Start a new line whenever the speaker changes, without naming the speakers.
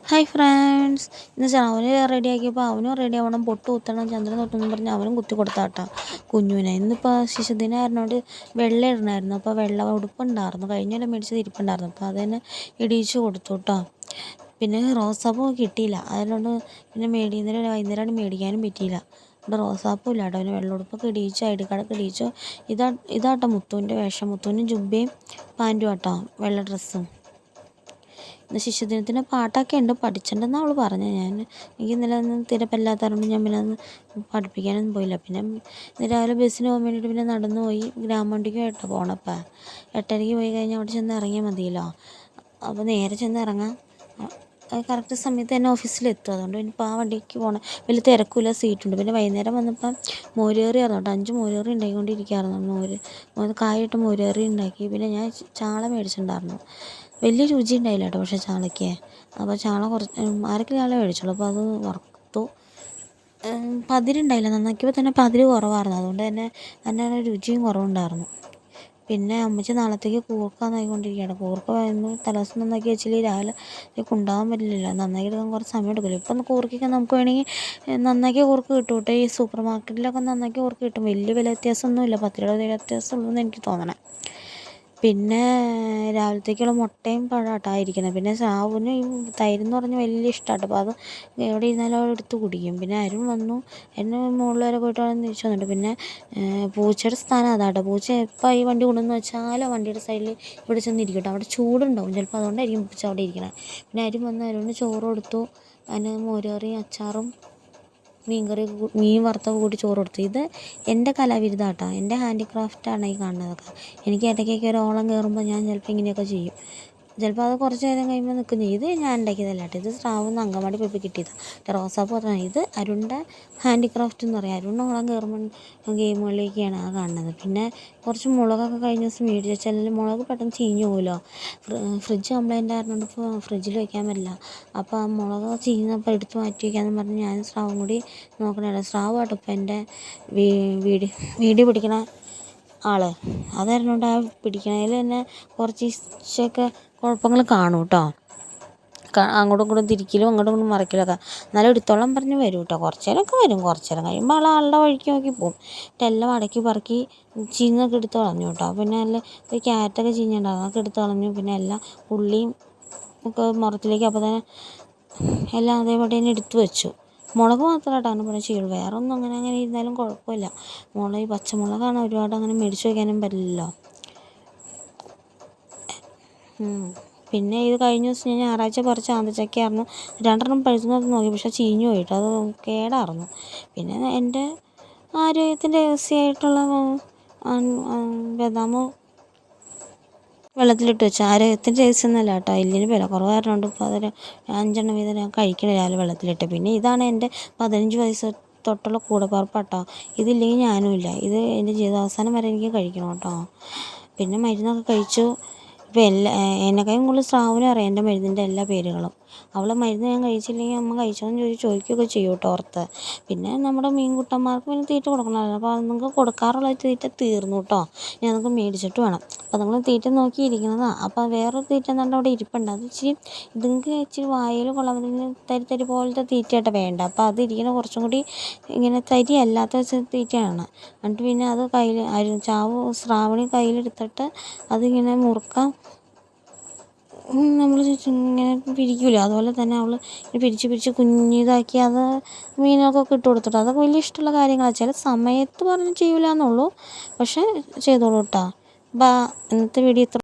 Hi friends, ഇന്ന് അവന് റെഡിയാക്കിയപ്പോൾ അവനും റെഡി ആവണം, പൊട്ട് കുത്തണം, ചന്ദ്രൻ തൊട്ടെന്ന് പറഞ്ഞ് അവനും കുത്തി കൊടുത്താട്ടാ കുഞ്ഞുവിനെ. ഇന്നിപ്പോൾ ശിശുദിനമായിരുന്നോണ്ട് വെള്ള ഇടണമായിരുന്നു. അപ്പോൾ വെള്ള ഉടുപ്പുണ്ടായിരുന്നു, കഴിഞ്ഞ മേടിച്ചത് ഇരിപ്പുണ്ടായിരുന്നു. അപ്പോൾ അത് തന്നെ ഇടിയിച്ച് കൊടുത്തു കേട്ടോ. പിന്നെ റോസാപ്പൂ കിട്ടിയില്ല, അതുകൊണ്ട് പിന്നെ വൈകുന്നേരമാണ് മേടിക്കാനും പറ്റിയില്ല. ഇവിടെ റോസാപ്പൂ ഇല്ല കേട്ടോ. അവന് വെള്ളുടുപ്പൊക്കെ ഇടിയിച്ചു, ഐ ഡി കാർഡൊക്കെ ഇടിയിച്ചു. ഇതാട്ടോ മുത്തുവിൻ്റെ വേഷം, മുത്തുവിനും ജുബയും പാൻറ്റും ആട്ടോ, വെള്ള ഡ്രസ്സും. ഇന്ന് ശിശുദിനത്തിന് പാട്ടൊക്കെ ഉണ്ട്, പഠിച്ചിട്ടുണ്ടെന്നാണ് അവൾ പറഞ്ഞത്. എനിക്ക് ഇന്നലെ ഒന്നും തീരെ പല്ലാത്തതുകൊണ്ട് ഞാൻ പിന്നെ ഒന്ന് പഠിപ്പിക്കാനൊന്നും പോയില്ല. പിന്നെ രാവിലെ ബസ്സിന് പോകാൻ വേണ്ടിയിട്ട് പിന്നെ നടന്നു പോയി. ഗ്രാമവണ്ടിക്കുമായിട്ടോ പോകണപ്പോൾ 8:30 പോയി കഴിഞ്ഞാൽ അവിടെ ചെന്ന് ഇറങ്ങിയാൽ മതിയല്ലോ. അപ്പോൾ നേരെ ചെന്ന് ഇറങ്ങാം, കറക്റ്റ് സമയത്ത് തന്നെ ഓഫീസിലെത്തും. അതുകൊണ്ട് ഇനിയിപ്പോൾ ആ വണ്ടിക്ക് പോകണം, വലിയ തിരക്കില്ല, സീറ്റുണ്ട്. പിന്നെ വൈകുന്നേരം വന്നപ്പം മോരുകറി ആയിരുന്നു കേട്ടോ, 5 മോരുകറി ഉണ്ടാക്കിക്കൊണ്ടിരിക്കുകയായിരുന്നു. കായിട്ട് മോരുകറി ഉണ്ടാക്കി. പിന്നെ ഞാൻ ചാള മേടിച്ചിട്ടുണ്ടായിരുന്നു, വലിയ രുചി ഉണ്ടായില്ല കേട്ടോ പക്ഷേ ചാളയ്ക്ക്. അപ്പോൾ ചാള അരക്കിലോ ചാള മേടിച്ചുള്ളൂ. അപ്പോൾ അത് വറുത്തു. പതിരുണ്ടായില്ല, നന്നാക്കിയപ്പോൾ തന്നെ പതിര് കുറവായിരുന്നു, അതുകൊണ്ട് തന്നെ രുചിയും കുറവുണ്ടായിരുന്നു. പിന്നെ അമ്മച്ചി നാളത്തേക്ക് കൂർക്കാന്നായിക്കൊണ്ടിരിക്കുകയാണ്. കൂർക്ക തലേദിവസം നന്നാക്കി വെച്ചില്ലെങ്കിൽ രാവിലെ കൊണ്ടുപോകാൻ പറ്റില്ല, നന്നാക്കി എടുക്കാൻ കുറച്ച് സമയം എടുക്കില്ല. ഇപ്പം കൂർക്കൊക്കെ നമുക്ക് വേണമെങ്കിൽ നന്നാക്കിയ കൂർക്ക് കിട്ടും കേട്ടോ. ഈ സൂപ്പർ മാർക്കറ്റിലൊക്കെ നന്നാക്കിയ കൂർക്ക് കിട്ടും, വലിയ വില വ്യത്യാസമൊന്നുമില്ല, 10 രൂപ വില വ്യത്യാസമുള്ളൂ എന്ന് എനിക്ക് തോന്നണേ. പിന്നെ രാവിലത്തേക്കുള്ള മുട്ടയും പഴമാട്ടോ ഇരിക്കുന്നത്. പിന്നെ സാവുന് ഈ തൈരെന്ന് പറഞ്ഞ് വലിയ ഇഷ്ടമാട്ടോ. അപ്പോൾ അത് എവിടെ ഇരുന്നാലും അവൾ എടുത്ത് കുടിക്കും. പിന്നെ അരുൺ വന്നു, എന്നെ മുകളിൽ വരെ പോയിട്ട് അവിടെ തിരിച്ചു വന്നിട്ട്. പിന്നെ പൂച്ചയുടെ സ്ഥാനം അതാട്ടോ. പൂച്ച എപ്പോൾ ഈ വണ്ടി കൊണ്ടുവന്ന് വെച്ചാലും ആ വണ്ടിയുടെ സൈഡിൽ ഇവിടെ ചെന്നിരിക്കട്ടോ. അവിടെ ചൂടുണ്ടാവും ചിലപ്പോൾ, അതുകൊണ്ടായിരിക്കും പൂച്ച അവിടെ ഇരിക്കണേ. പിന്നെ അരുൺ വന്ന് അരുണിന് ചോറ് കൊടുത്തു, അതിന് മോരുകറിയും അച്ചാറും മീൻ വറുത്തൊക്കെ കൂട്ടി ചോറ് കൊടുത്തു. ഇത് എൻ്റെ കലാവിരുദ്ധാട്ടോ, എൻ്റെ ഹാൻഡിക്രാഫ്റ്റാണ് ഈ കാണുന്നതൊക്കെ. എനിക്ക് ഇടയ്ക്കൊക്കെ ഒരു ഓളം കയറുമ്പോൾ ഞാൻ ചിലപ്പോൾ ഇങ്ങനെയൊക്കെ ചെയ്യും. ചിലപ്പോൾ അത് കുറച്ച് നേരം കഴിയുമ്പോൾ നിൽക്കും ചെയ്യും. ഇത് ഞാൻ ഉണ്ടാക്കിയതല്ല കേട്ടോ, ഇത് സ്രാവെന്ന് അങ്കൻവാടി പോയപ്പോൾ കിട്ടിയതാണ്. റോസാപ്പൂ പറഞ്ഞാൽ ഇത് അരുണിൻ്റെ ഹാൻഡിക്രാഫ്റ്റ് എന്ന് പറയാം. അരുണിന് ഓളം കയറുമ്പോൾ ഗെയിമുകളിലേക്കാണ് ആ കാണുന്നത്. പിന്നെ കുറച്ച് മുളകൊക്കെ കഴിഞ്ഞ ദിവസം മേടിച്ച് വെച്ചാൽ മുളക് പെട്ടെന്ന് ചീഞ്ഞു പോകുമല്ലോ. ഫ്രിഡ്ജ് കംപ്ലൈൻ്റ് ആയിരുന്നുകൊണ്ട് ഇപ്പോൾ ഫ്രിഡ്ജിൽ വയ്ക്കാൻ പറ്റില്ല. അപ്പോൾ ആ മുളക് ചീഞ്ഞപ്പോൾ എടുത്ത് മാറ്റി വയ്ക്കാമെന്ന് പറഞ്ഞ് ഞാൻ സ്രാവും കൂടി നോക്കണേ. സ്രാവ് കേട്ടോ ഇപ്പോൾ എൻ്റെ വീഡിയോ പിടിക്കണ ആൾ. അതായിരുന്നുകൊണ്ട് ആ പിടിക്കണതിൽ തന്നെ കുറച്ചൊക്കെ കുഴപ്പങ്ങൾ കാണും കേട്ടോ. അങ്ങോട്ടും ഇങ്ങോട്ടും തിരിക്കലും അങ്ങോട്ടും ഇങ്ങോട്ടും മറിക്കലൊക്കെ. എന്നാലും എടുത്തോളം പറഞ്ഞ് വരും കേട്ടോ. കുറച്ച് നേരമൊക്കെ വരും, കുറച്ച് നേരം കഴിയുമ്പോൾ ആളുടെ വഴിക്ക് നോക്കി പോകും. എല്ലാം അടക്കി പറക്കി ചീഞ്ഞൊക്കെ എടുത്ത് കളഞ്ഞു കേട്ടോ. പിന്നെ ഒരു ക്യാരറ്റൊക്കെ ചീഞ്ഞുണ്ടാകും, അതൊക്കെ എടുത്ത് കളഞ്ഞു. പിന്നെ എല്ലാം ഉള്ളിയും ഒക്കെ മുറത്തിലേക്ക് അപ്പോൾ തന്നെ എല്ലാം അതേപോലെ തന്നെ എടുത്ത് വെച്ചു. മുളക് മാത്രമായിട്ടോ അങ്ങനെ പോലെ ചെയ്യുള്ളൂ, വേറെ ഒന്നും അങ്ങനെ ഇരുന്നാലും കുഴപ്പമില്ല. ഈ പച്ചമുളകാണ് ഒരുപാട് അങ്ങനെ മേടിച്ച് വയ്ക്കാനും പറ്റില്ലല്ലോ. പിന്നെ ഇത് കഴിഞ്ഞ ദിവസം ഞാൻ ഞായറാഴ്ച കുറച്ച് ആന്തച്ചക്കയായിരുന്നു, 2 പഴുത്തുന്നത് നോക്കി, പക്ഷേ ചീഞ്ഞു പോയിട്ട് അത് കേടായിരുന്നു. പിന്നെ എൻ്റെ ആരോഗ്യത്തിൻ്റെ രഹസ്യമായിട്ടുള്ള ബദാമ് വെള്ളത്തിലിട്ട് വെച്ചു. ആരോഗ്യത്തിൻ്റെ രഹസ്യമൊന്നുമല്ല കേട്ടോ, എല്ലിന് വില കുറവായിരുന്നുകൊണ്ട് ഇപ്പോൾ അതൊരു 5 വീതം ഞാൻ കഴിക്കണ രാവിലെ വെള്ളത്തിലിട്ട്. പിന്നെ ഇതാണ് എൻ്റെ 15 വയസ്സ് തൊട്ടുള്ള കൂടപ്പിറപ്പാട്ടോ. ഇതില്ലെങ്കിൽ ഞാനും ഇല്ല, ഇത് എൻ്റെ ജീവിതാവസാനം വരെ എനിക്ക് കഴിക്കണം കേട്ടോ. പിന്നെ മരുന്നൊക്കെ കഴിച്ചു. ഇപ്പോൾ എന്നെക്കാളും കൂടുതൽ സ്രാവിനും അറിയാം എൻ്റെ മരുന്നിൻ്റെ എല്ലാ പേരുകളും. അവളെ മരുന്ന് ഞാൻ കഴിച്ചില്ലെങ്കിൽ അമ്മ കഴിച്ചോന്ന് ചോദിക്കുകയൊക്കെ ചെയ്യും കേട്ടോ ഓർത്ത്. പിന്നെ നമ്മുടെ മീൻകുട്ടന്മാർക്ക് പിന്നെ തീറ്റ കൊടുക്കണമല്ലോ, അപ്പോൾ അത് നിങ്ങൾക്ക് കൊടുക്കാറുള്ള തീറ്റ തീർന്നു കേട്ടോ. ഞാൻ നിങ്ങൾക്ക് മേടിച്ചിട്ട് വേണം. അപ്പോൾ നിങ്ങൾ തീറ്റ നോക്കിയിരിക്കുന്നതാണ്. അപ്പോൾ വേറൊരു തീറ്റ എന്താണ്ട് അവിടെ ഇരിപ്പുണ്ട്, അത് ഇതുങ്ങൾക്ക് ഇച്ചിരി വായിൽ കൊള്ളാൻ തരി പോലത്തെ തീറ്റയായിട്ട് വേണ്ട. അപ്പോൾ അത് ഇരിക്കുന്ന കുറച്ചും കൂടി ഇങ്ങനെ തരി അല്ലാത്ത തീറ്റയാണ്. എന്നിട്ട് പിന്നെ അത് സ്രാവണി കയ്യിലെടുത്തിട്ട് അതിങ്ങനെ മുറുക്കാം നമ്മൾ ഇങ്ങനെ പിരിക്കില്ല, അതുപോലെ തന്നെ അവൾ പിരിച്ച് കുഞ്ഞിതാക്കി അത് മീനൊക്കെ ഇട്ട് കൊടുത്തിട്ട് അതൊക്കെ വലിയ ഇഷ്ടമുള്ള കാര്യങ്ങളാണ്. ചില സമയത്ത് പറഞ്ഞ് ചെയ്യില്ല എന്നുള്ളൂ, പക്ഷേ ചെയ്തോളൂ കേട്ടോ. ഇന്നത്തെ വീഡിയോ ഇത്ര